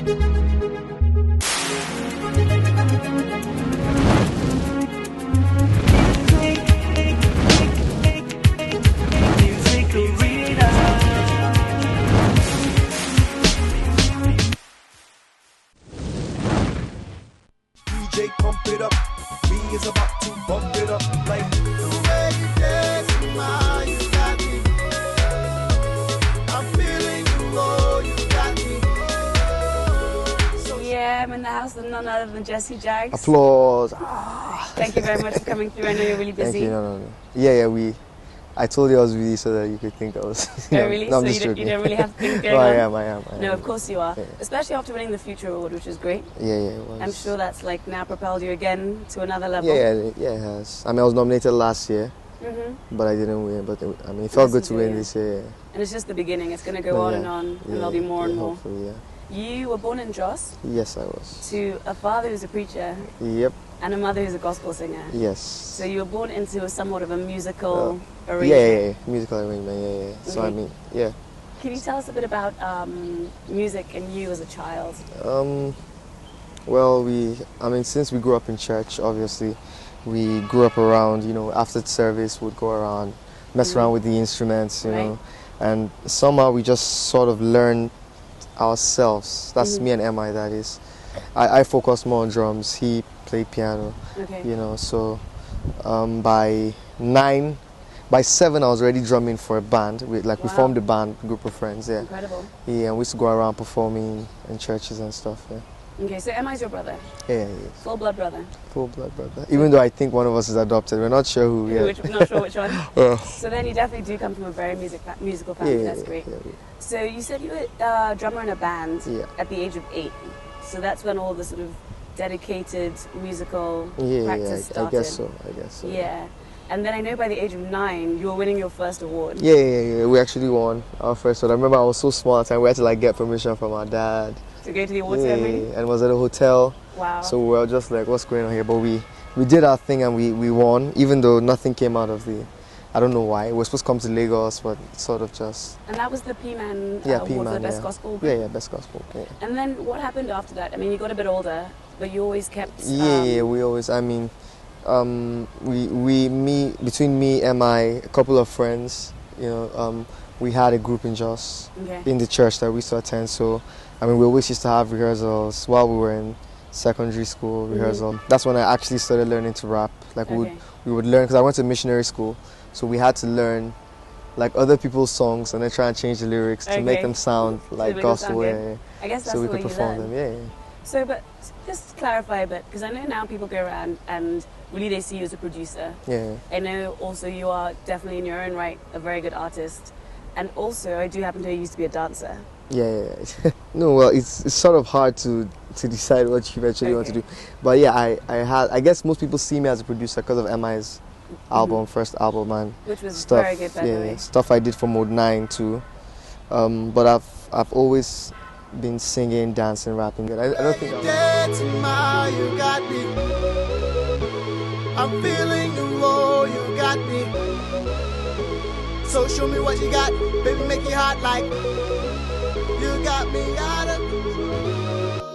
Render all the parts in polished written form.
DJ, pump it up. B is about to bump it up like the way you dance, ma, you got me. I'm feeling you, oh, you got me. So Yeah, I'm in the house with none other than Jesse Jagz. Applause. Thank you very much for coming through. I know you're really busy. Thank you. No. Yeah. I told you I was busy so that you could think I was. Oh, really? No, So I'm you just joking. don't really have things going No, on? I am. No, of course you are. Yeah. Especially after winning the Future Award, which is great. Yeah, it was. I'm sure that's like now propelled you again to another level. Yeah, it has. I mean, I was nominated last year, but I didn't win. But it felt good to win this year. And it's just the beginning. It's going to go on and on, and there'll be more and more. Hopefully, yeah. You were born in Jos Yes, I was. to a father who's a preacher Yep. and a mother who's a gospel singer. Yes. So you were born into somewhat of a musical arrangement. Yeah. Musical arrangement. Yeah. So I Okay. mean, yeah. Can you tell us a bit about music and you as a child? Well, since we grew up in church, obviously, we grew up around, after service, we'd go around, mess around with the instruments, you know, and somehow we just sort of learned ourselves. That's me and MI, that is. I focused more on drums, he played piano, so by 7 I was already drumming for a band. We formed a band, a group of friends, yeah. Incredible. Yeah, and we used to go around performing in churches and stuff, yeah. Okay, so MI's your brother? Yeah. Full blood brother? Full blood brother. Even though I think one of us is adopted, we're not sure who yet. Not sure which one? So then you definitely do come from a very musical family, that's great. Yeah. So you said you were a drummer in a band at the age of 8. So that's when all the sort of dedicated musical practice started? I guess so. Yeah. And then I know by the age of 9, you were winning your first award. Yeah. We actually won our first one. I remember I was so small at the time, we had to get permission from our dad. To go to the award ceremony? And it was at a hotel. Wow. So we were just like, what's going on here? But we did our thing and we won, even though nothing came out of I don't know why. We were supposed to come to Lagos, but sort of just... And that was the P-Man award for the Best Gospel group? Yeah, Best Gospel. Yeah. And then what happened after that? I mean, you got a bit older, but you always kept... we always, between me and a couple of friends, we had a group in Jos, in the church that we used to attend. So, we always used to have rehearsals while we were in secondary school rehearsal. That's when I actually started learning to rap. We would learn, because I went to missionary school, so we had to learn other people's songs and then try and change the lyrics to make them sound like gospel. I guess that's so we the could way perform you learn. them. So, but just to clarify a bit, because I know now people go around and really they see you as a producer. Yeah. I know also you are definitely in your own right a very good artist, and also I do happen to used to be a dancer. Yeah. No, well, it's sort of hard to decide what you eventually want to do. But yeah, I guess most people see me as a producer because of MI's album, first album, and which was stuff, very good, by the way. Stuff I did for Mode 9 too. But I've always been singing, dancing, rapping. I don't think you got me. I'm feeling you, oh, you got me. So show me what you got, baby, make it hot like you got me out of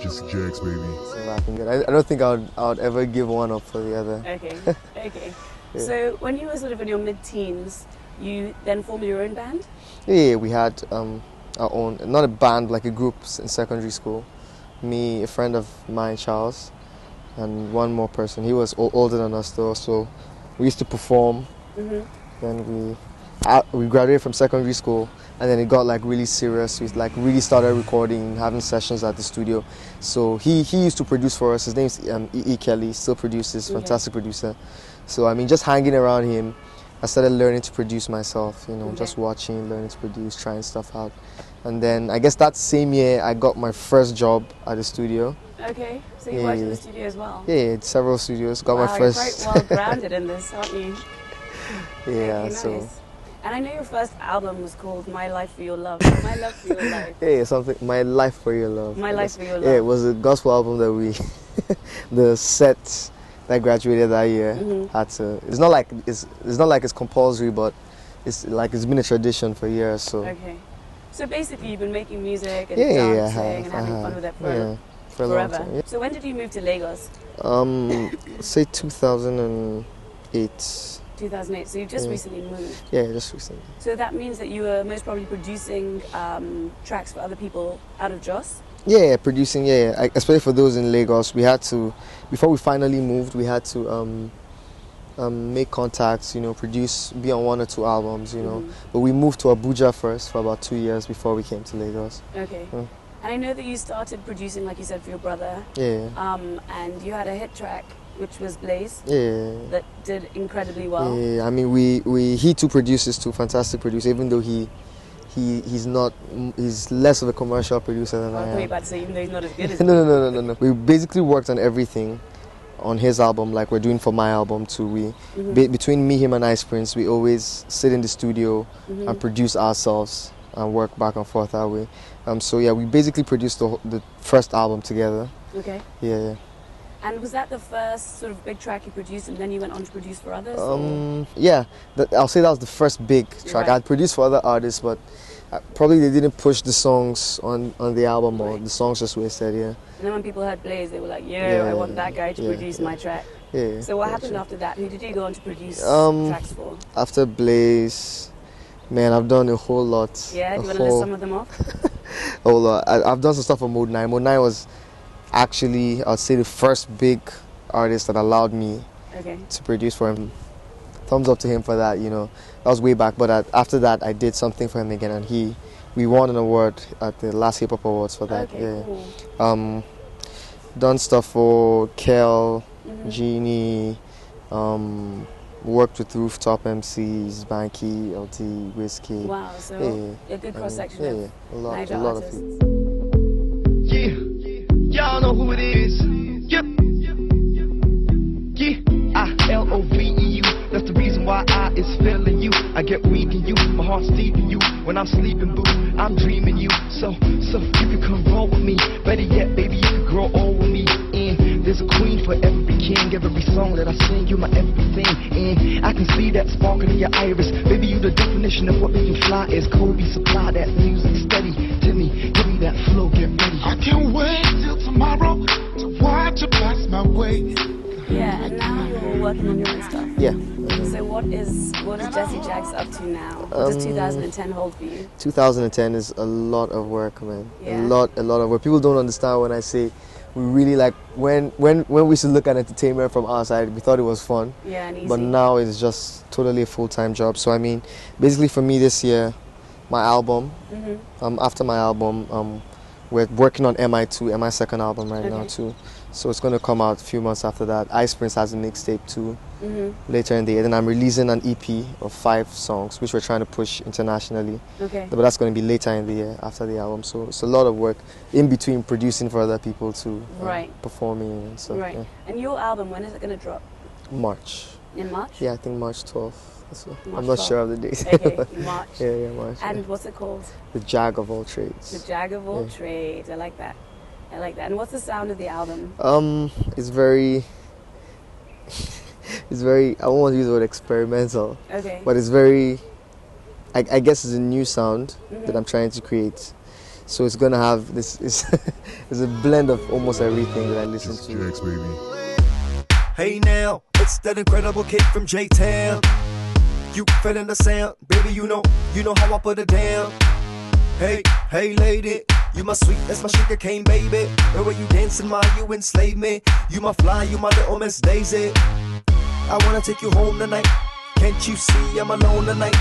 Jesse Jagz, baby. Rapping. I don't think I would ever give one up for the other. Okay. Yeah. So when you were sort of in your mid-teens, you then formed your own band? Yeah, we had our own, not a band, like a group in secondary school. Me, a friend of mine, Charles, and one more person. He was older than us though, so we used to perform. Then we graduated from secondary school, and then it got really serious. We really started recording, having sessions at the studio. So he used to produce for us. His name's E. Kelly, still produces, fantastic producer. So just hanging around him, I started learning to produce myself, just watching, learning to produce, trying stuff out. And then I guess that same year I got my first job at the studio. Okay, so you worked in the studio as well? Yeah, several studios. Got my first... You're quite well grounded in this, aren't you? Yeah, nice. so... And I know your first album was called My Life for Your Love. My Love for Your Life. Yeah, something. My Life for Your Love. My Life for Your Love. Yeah, it was a gospel album that we, the set that graduated that year had to. It's not like it's compulsory, but it's been a tradition for years. So. Okay. So basically, you've been making music and dancing and having fun with it for forever. Long time, yeah. So when did you move to Lagos? Say 2008. 2008. So you just recently moved. Yeah, just recently. So that means that you were most probably producing tracks for other people out of Jos? Yeah, producing. Yeah. Especially for those in Lagos, we had to, before we finally moved, we had to make contacts. You know, produce, be on 1 or 2 albums. You know, but we moved to Abuja first for about 2 years before we came to Lagos. Okay. And I know that you started producing, like you said, for your brother. Yeah. And you had a hit track, which was Blaze. Yeah. That did incredibly well. Yeah. I mean, he too produces too, fantastic producer. Even though he's less of a commercial producer than I am. I thought you were about to say even though he's not as good as No. We basically worked on everything on his album, like we're doing for my album too. Between me, him, and Ice Prince, we always sit in the studio and produce ourselves and work back and forth that way. So yeah, we basically produced the first album together. Okay. Yeah. And was that the first sort of big track you produced, and then you went on to produce for others? Yeah, I'll say that was the first big track. Right. I'd produced for other artists, but probably they didn't push the songs on the album, or the songs just wasted. Yeah. And then when people heard Blaze, they were like, "Yeah, I want that guy to produce my track." Yeah. So what happened after that? Who did you go on to produce tracks for? After Blaze, man, I've done a whole lot. Yeah, do you want to list some of them off? A whole lot. I've done some stuff for Mode 9. Mode 9 was actually, I'd say, the first big artist that allowed me to produce for him. Thumbs up to him for that, you know. That was way back, but after that, I did something for him again, and we won an award at the last Hip Hop Awards for that. Okay, cool. Done stuff for Kel, Genie, worked with Rooftop MCs, Banky, LT, Whiskey. Wow, so a good cross-section of a lot artists. of people. Yeah, y'all know who it is. Yep. Yeah, I-L-O-V-E-U. That's the reason why I is feeling you. I get weak in you, my heart's deep in you. When I'm sleeping, boo, I'm dreaming you. So you can come roll with me. Better yet, baby, you can grow old with me. And there's a queen for every king. Every song that I sing, you're my everything. And I can see that sparkle in your iris. Baby, you the definition of what making fly is. Kobe, supply that music steady. Timmy, give me that flow, get ready. I can't wait till tomorrow to watch it pass my way. Yeah, and now you're working on your own stuff. Yeah. So what is Jesse Jagz up to now? What does 2010 hold for you? 2010 is a lot of work, man. Yeah. A lot of work. People don't understand when I say we really like when we used to look at entertainment from our side, we thought it was fun. Yeah, and easy. But now it's just totally a full-time job. So I mean, basically for me this year, my album. After my album, we're working on MI2, my second album right now too. So it's going to come out a few months after that. Ice Prince has a mixtape too later in the year. Then I'm releasing an EP of 5 songs, which we're trying to push internationally. Okay. But that's going to be later in the year after the album. So it's a lot of work in between producing for other people too, performing and stuff. Right. Yeah. And your album, when is it going to drop? March. In March? Yeah, I think March 12th. I'm March not 12th. sure of the date. Okay, March. Yeah, March. And what's it called? The Jag of All Trades. The Jag of All Trades. I like that. I like that. And what's the sound of the album? It's very, I won't want to use the word experimental. Okay. But it's very, I guess it's a new sound that I'm trying to create. So it's gonna have this, it's a blend of almost everything that I listen to. Jagz, baby. Hey now, it's that incredible kid from J-Town. You feeling the sound, baby, you know how I put it down. Hey lady, you my sweet, that's my sugar cane, baby. The way you dancing, you enslave me. You my fly, you my little Miss Daisy. I wanna take you home tonight. Can't you see I'm alone tonight?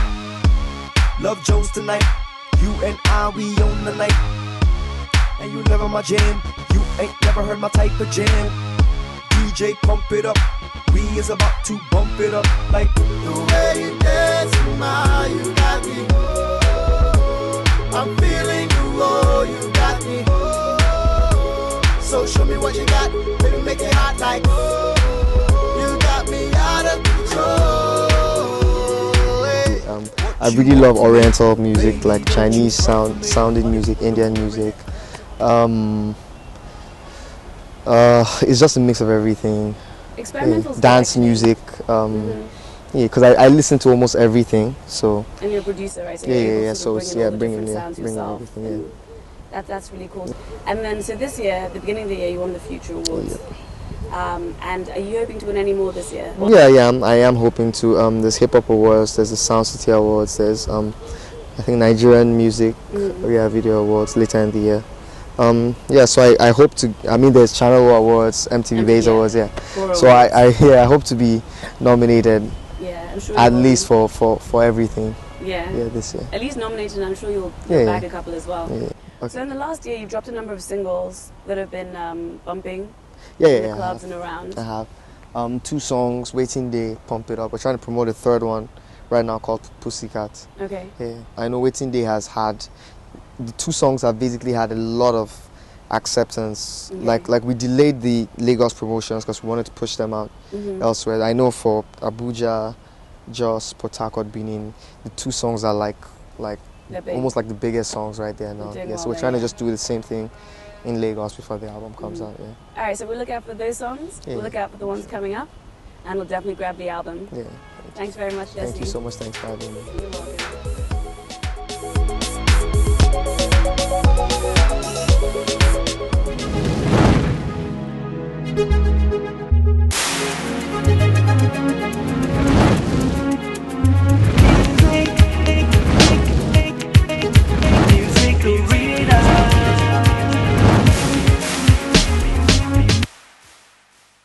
Love Jones tonight. You and I, we own the night. And you never my jam. You ain't never heard my type of jam. DJ, pump it up. We is about to bump it up like the way you dance, you got me. I'm feeling you, oh, you got me. So show me what you got, baby, make it hot like you got me out of control. I really love Oriental music, like Chinese sounding music, Indian music. It's just a mix of everything. Experimental Dance music, Yeah, because I listen to almost everything, so. And you're a producer, right? So Yeah. So it's bringing everything. Yeah. That's really cool. And then, so this year, at the beginning of the year, you won the Future Awards. And are you hoping to win any more this year? Yeah, I am hoping to. There's Hip Hop Awards, there's the Sound City Awards, there's I think Nigerian Music Video Awards later in the year. Yeah, so I hope to. I mean, there's Channel Awards, MTV Base Awards, yeah. So I hope to be nominated. Yeah, I'm sure. At least for everything. Yeah. Yeah, this year. At least nominated, and I'm sure you'll bag a couple as well. Yeah. Okay. So in the last year, you've dropped a number of singles that have been bumping in the clubs and around. I have 2 songs, Waiting Day, Pump It Up. We're trying to promote a 3rd one right now called Pussycat. Okay. Yeah, I know Waiting Day has had, the 2 songs have basically had a lot of acceptance. Okay. Like we delayed the Lagos promotions because we wanted to push them out elsewhere. I know for Abuja, Jos, Port Harcourt, Benin, the 2 songs are like almost like the biggest songs right there now. Yeah, so we're trying to just do the same thing in Lagos before the album comes out. Yeah. All right, so we'll look out for those songs. Yeah. We'll look out for the ones coming up, and we'll definitely grab the album. Yeah. Thanks very much, Jesse. Thank you so much. Thanks for having me. You're welcome.